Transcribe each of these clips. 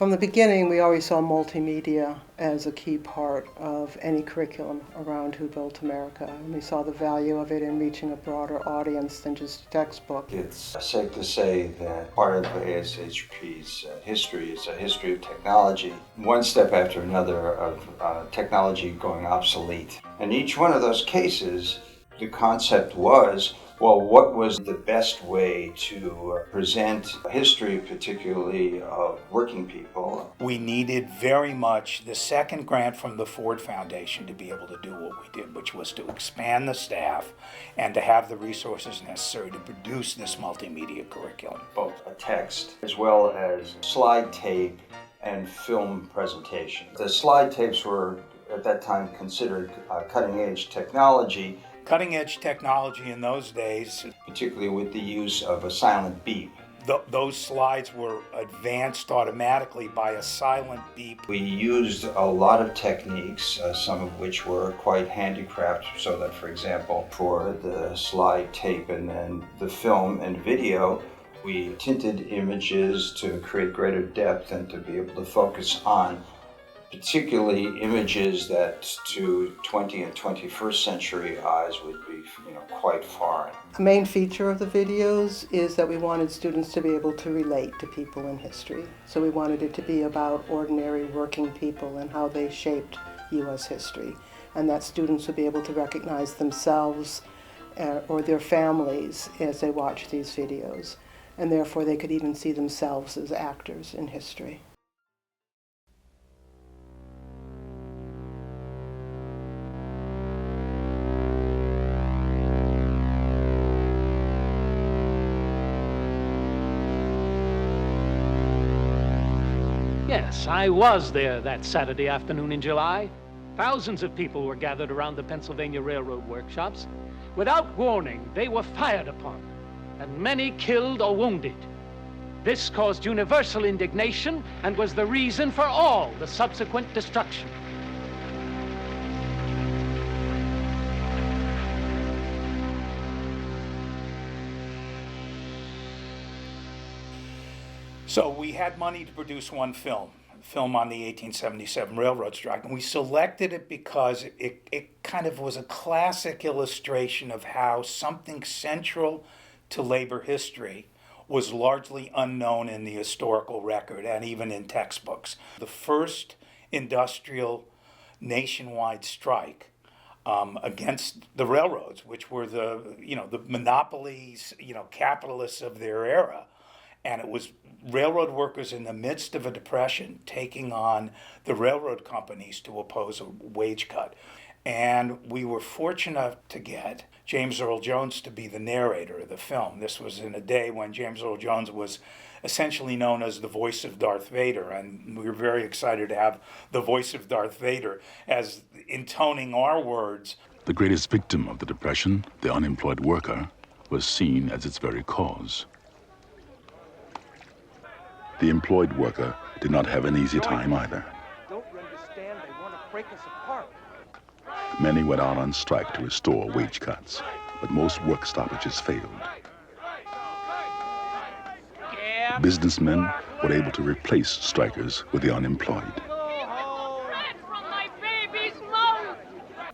From the beginning, we always saw multimedia as a key part of any curriculum around Who Built America. And we saw the value of it in reaching a broader audience than just a textbook. It's safe to say that part of ASHP's history is a history of technology, one step after another of technology going obsolete. In each one of those cases, the concept was, well, what was the best way to present history, particularly of working people? We needed very much the second grant from the Ford Foundation to be able to do what we did, which was to expand the staff and to have the resources necessary to produce this multimedia curriculum. Both a text as well as slide tape and film presentation. The slide tapes were at that time considered cutting-edge technology. Cutting-edge technology in those days, particularly with the use of a silent beep. Those slides were advanced automatically by a silent beep. We used a lot of techniques, some of which were quite handicraft, so that, for example, for the slide tape and then the film and video, we tinted images to create greater depth and to be able to focus on particularly images that to 20th and 21st century eyes would be, quite foreign. The main feature of the videos is that we wanted students to be able to relate to people in history. So we wanted it to be about ordinary working people and how they shaped U.S. history, and that students would be able to recognize themselves or their families as they watch these videos, and therefore they could even see themselves as actors in history. Yes, I was there that Saturday afternoon in July. Thousands of people were gathered around the Pennsylvania Railroad workshops. Without warning, they were fired upon, and many killed or wounded. This caused universal indignation and was the reason for all the subsequent destruction. So we had money to produce one film on the 1877 railroad strike, and we selected it because it kind of was a classic illustration of how something central to labor history was largely unknown in the historical record and even in textbooks. The first industrial nationwide strike against the railroads, which were the monopolies, capitalists of their era. And it was railroad workers in the midst of a depression taking on the railroad companies to oppose a wage cut. And we were fortunate to get James Earl Jones to be the narrator of the film. This was in a day when James Earl Jones was essentially known as the voice of Darth Vader, and we were very excited to have the voice of Darth Vader as intoning our words. The greatest victim of the Depression, the unemployed worker, was seen as its very cause. The employed worker did not have an easy time either. Don't you understand? They want to break us apart. Many went out on strike to restore wage cuts, but most work stoppages failed. Businessmen were able to replace strikers with the unemployed.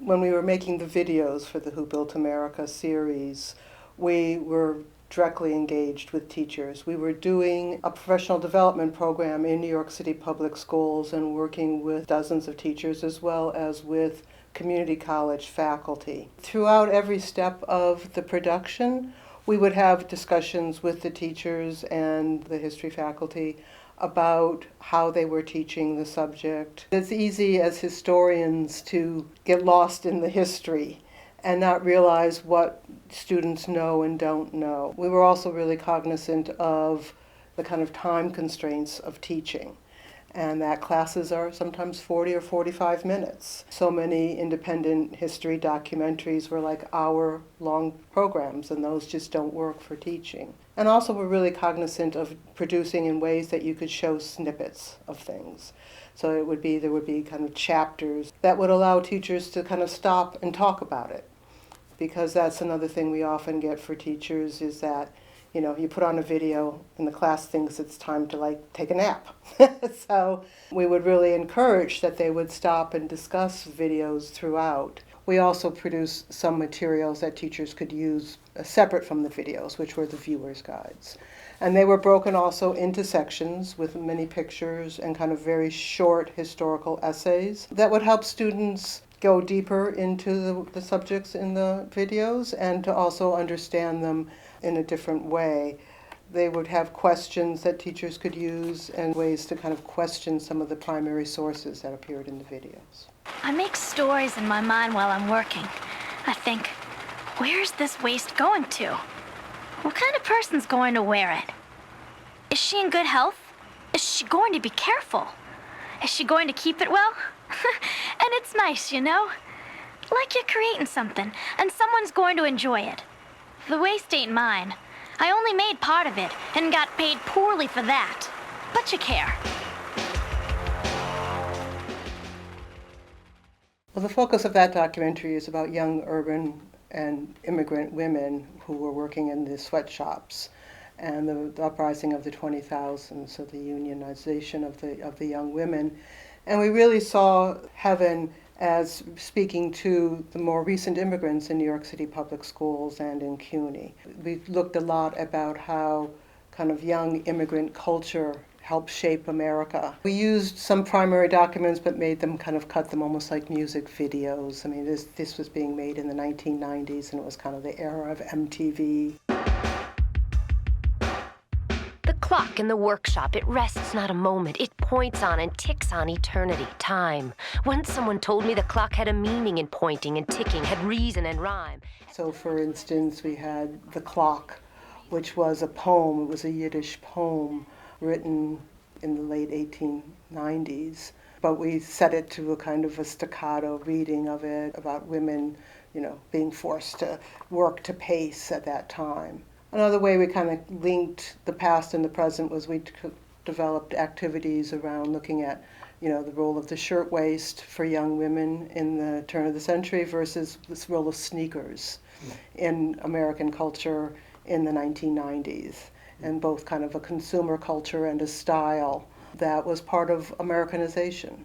When we were making the videos for the Who Built America series, we were directly engaged with teachers. We were doing a professional development program in New York City public schools and working with dozens of teachers as well as with community college faculty. Throughout every step of the production, we would have discussions with the teachers and the history faculty about how they were teaching the subject. It's easy as historians to get lost in the history and not realize what students know and don't know. We were also really cognizant of the kind of time constraints of teaching, and that classes are sometimes 40 or 45 minutes. So many independent history documentaries were like hour-long programs, and those just don't work for teaching. And also we're really cognizant of producing in ways that you could show snippets of things. So there would be kind of chapters that would allow teachers to kind of stop and talk about it. Because that's another thing we often get for teachers is that, You know, you put on a video and the class thinks it's time to like take a nap. So we would really encourage that they would stop and discuss videos throughout. We also produced some materials that teachers could use separate from the videos, which were the viewer's guides. And they were broken also into sections with many pictures and kind of very short historical essays that would help students go deeper into the subjects in the videos and to also understand them in a different way. They would have questions that teachers could use and ways to kind of question some of the primary sources that appeared in the videos. I make stories in my mind while I'm working. I think, where's this waist going to? What kind of person's going to wear it? Is she in good health? Is she going to be careful? Is she going to keep it well? And it's nice, you know? Like you're creating something, and someone's going to enjoy it. The waist ain't mine. I only made part of it, and got paid poorly for that. But you care. Well, the focus of that documentary is about young urban and immigrant women who were working in the sweatshops and the uprising of the 20,000, so the unionization of the young women. And we really saw Heaven as speaking to the more recent immigrants in New York City public schools and in CUNY. We looked a lot about how kind of young immigrant culture helped shape America. We used some primary documents but made them kind of cut them almost like music videos. I mean, this was being made in the 1990s and it was kind of the era of MTV. The clock in the workshop, it rests not a moment. It points on and ticks on eternity, time. Once someone told me the clock had a meaning in pointing and ticking, had reason and rhyme. So for instance, we had The Clock, which was a poem. It was a Yiddish poem written in the late 1890s. But we set it to a kind of a staccato reading of it about women, you know, being forced to work to pace at that time. Another way we kind of linked the past and the present was we developed activities around looking at, you know, the role of the shirtwaist for young women in the turn of the century versus this role of sneakers in American culture in the 1990s, and both kind of a consumer culture and a style that was part of Americanization.